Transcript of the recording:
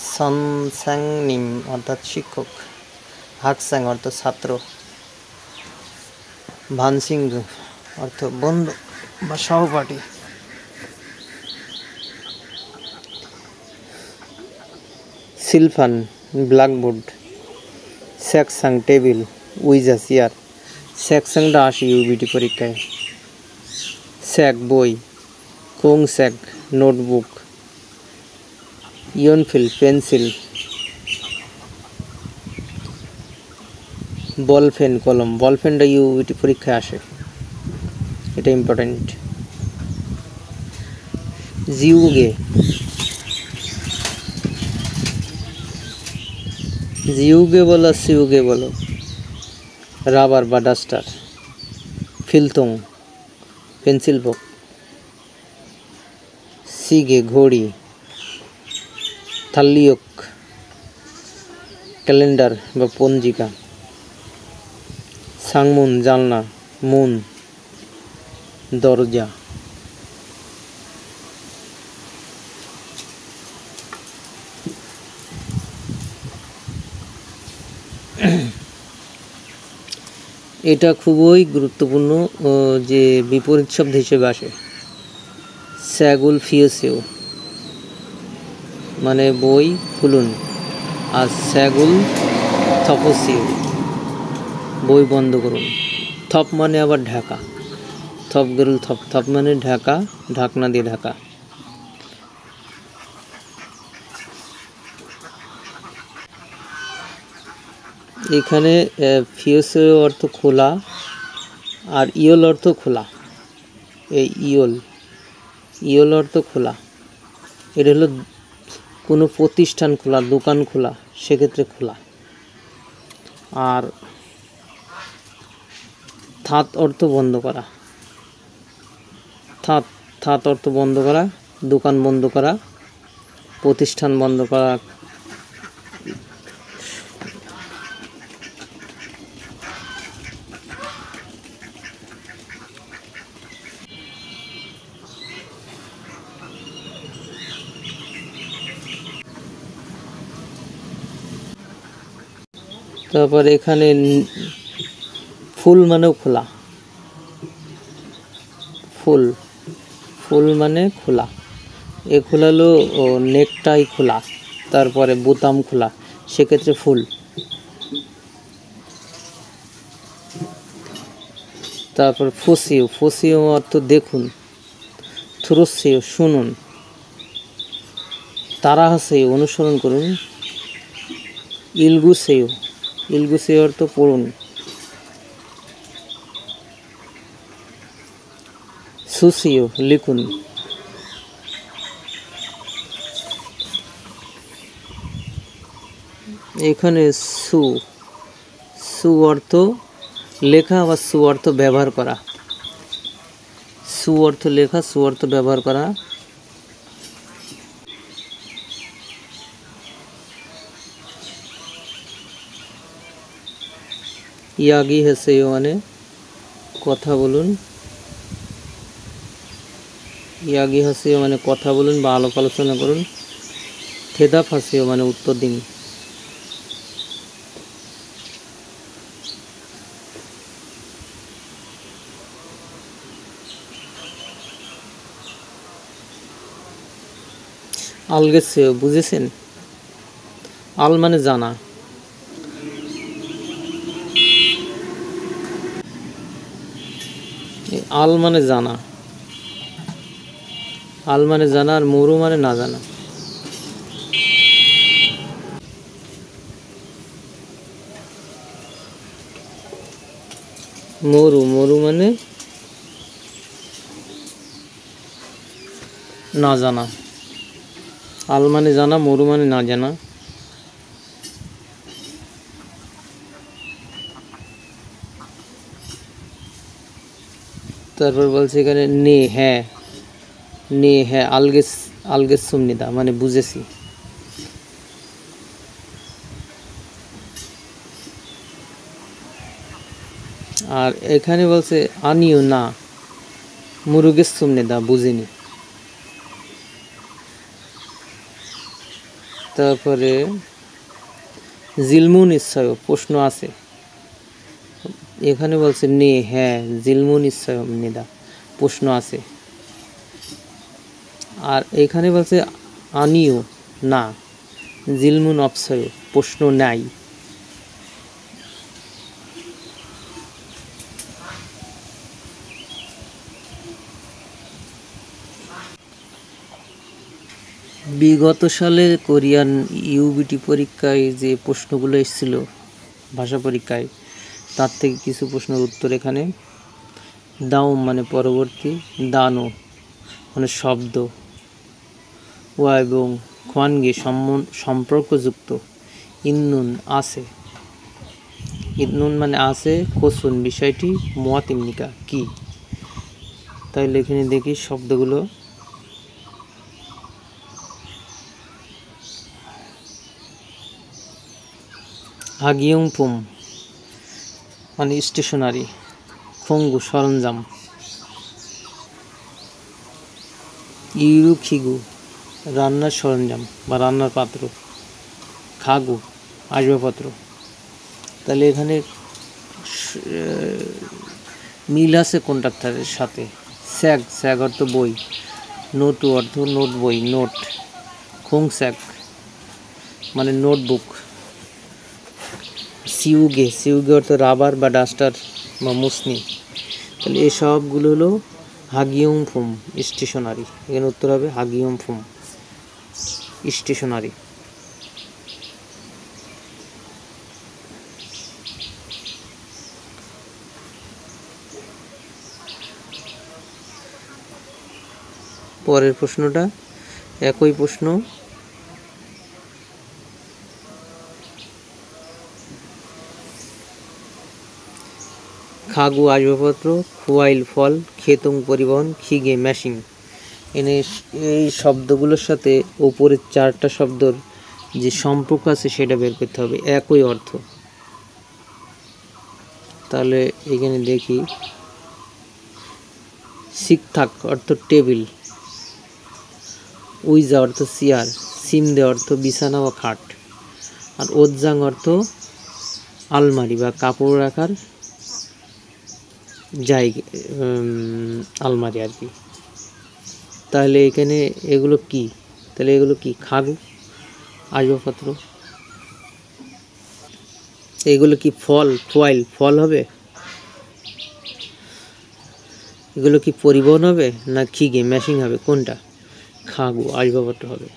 সনস্যাংনিম অর্থাৎ শিক্ষক, হাকস্যাং অর্থ ছাত্র, ভানসিংগু অর্থ বন্ধু বা সহপাঠী, সিলফান ব্ল্যাকবোর্ড, স্যাকসাং টেবিল, উইজা চেয়ার। স্যাকসাংটা আসে ইউবিটি পরীক্ষায়। স্যাক বই, কোং স্যাক নোটবুক, ইয়নফিল পেন্সিল, বলফেন কলম। বলফেনটা ইউবিটি পরীক্ষায় আসে, এটা ইম্পর্টেন্ট। জিউগে, জিউগে বলো সিউগে বলো, রাবার বা ডাস্টার। ফিলতং পেন্সিল বক্স। সিগে ঘড়ি, থাল্লিয়ক ক্যালেন্ডার বা পঞ্জিকা। সাংমুন জানলা, মুন দরজা। এটা খুবই গুরুত্বপূর্ণ যে বিপরীত শব্দ হিসেবে আসে। স্যাগুল ফিয়েসেও মানে বই খুলুন, আর স্যাগুল থপসিও বই বন্ধ করুন। থপ মানে আবার ঢাকা, থপ গরুল থপ, থপ মানে ঢাকা, ঢাকনা দিয়ে ঢাকা। এখানে ফিয়েসেও অর্থ খোলা, আর ইয়ল অর্থ খোলা। এই ইয়ল অর্থ খোলা। এটা হলো কোনো প্রতিষ্ঠান খোলা, দোকান খোলা, সেক্ষেত্রে খোলা। আর থাত অর্থ বন্ধ করা, থাত অর্থ বন্ধ করা, দোকান বন্ধ করা, প্রতিষ্ঠান বন্ধ করা। তারপর এখানে ফুল মানেও খোলা, ফুল মানে খোলা। এ খোলালো নেকটাই খোলা, তারপরে বোতাম খোলা, সেক্ষেত্রে ফুল। তারপর ফসিও অর্থ দেখুন, থ্রোসিও শুনুন, তারাহাসেও অনুসরণ করুন, ইলগুসেও অর্থ পড়ুন, সুসিও লিখুন। এখানে সু অর্থ লেখা, আবার সু অর্থ ব্যবহার করা। সু অর্থ লেখা, সু অর্থ ব্যবহার করা। ইয়াগি হেসেও মানে কথা বলুন, ইয়াগি হাসিও মানে কথা বলুন বা আলোক আলোচনা করুন। থেদা ফাঁসিও মানে উত্তর দিন। আলগেসেও বুঝেছেন? আল মানে জানা, আল মানে জানা, আল মানে জানা, আর মরু মানে না জানা। মরু মানে না জানা। আল মানে জানা, মরু মানে না জানা। তারপর বলছে এখানে নে হ্যাঁ, আলগেস সুমনিদা মানে বুঝেছি। আর এখানে বলছে আনিও না, মুরুগেস সুমনিদা বুঝিনি। তারপরে জিলমু নিশ্চয় প্রশ্ন আছে, এখানে বলছে নে, হ্যাঁ জিলমু নিশ্চয় নিদা প্রশ্ন আছে। আর এখানে বলছে আনিও না, জিলমুন অপসয় প্রশ্ন নাই। বিগত সালে কোরিয়ান ইউবিটি পরীক্ষায় যে প্রশ্নগুলো এসেছিল ভাষা পরীক্ষায়, তার থেকে কিছু প্রশ্নের উত্তর এখানে। দাও মানে পরবর্তী, দানো মানে শব্দ, ওয়া এবং খোয়ানগে সম্পর্কযুক্ত, ইন্নুন আছে, ইন্নুন মানে আছে, কোসুন বিষয়টি, মোয়াতিমনিকা কি। তাইলে এখানে দেখি শব্দগুলো। হাগিয়ংফুম মানে স্টেশনারি, খঙ্গু সরঞ্জাম, ইউরুখিগু রান্নার সরঞ্জাম বা রান্নার পাত্র, খাগু আসবাবপত্র। তাহলে এখানে মিল আছে কন্ট্রাক্টরের সাথে। স্যাগ, স্যাগ অর্থ বই, নোটু অর্থ নোট বই, নোট, খোং স্যাগ মানে নোটবুক, সিউগে, সিউগে অর্থ রাবার বা ডাস্টার বা মুসনি। তাহলে এই সবগুলো হলো হাগিয়ংফুম স্টেশনারি। এখানে উত্তর হবে হাগিয়ংফুম স্টেশনারি। পরের প্রশ্নটা একই প্রশ্ন। খাগু আসবাবপত্র, খুয়াইল ফল, খেতুং পরিবহন, খিগে মেশিন। এনে এই শব্দগুলোর সাথে উপরের চারটা শব্দর যে সম্পর্ক আছে সেটা বের করতে হবে, একই অর্থ। তাহলে এখানে দেখি, শিকথাক অর্থ টেবিল, উইজা অর্থ চেয়ার, সিমদে অর্থ বিছানা বা খাট, আর ওজ্জাং অর্থ আলমারি বা কাপড় রাখার জায়গা, আলমারি আর কি। তাহলে এখানে এগুলো কি, তাহলে এগুলো কি, খাগু আসবাবপত্র। এগুলো কি ফল, খোয়াইল ফল হবে, এগুলো কি পরিবহন হবে, না খিগে মেশিন হবে, কোনটা, খাগু আসবাবপত্র হবে।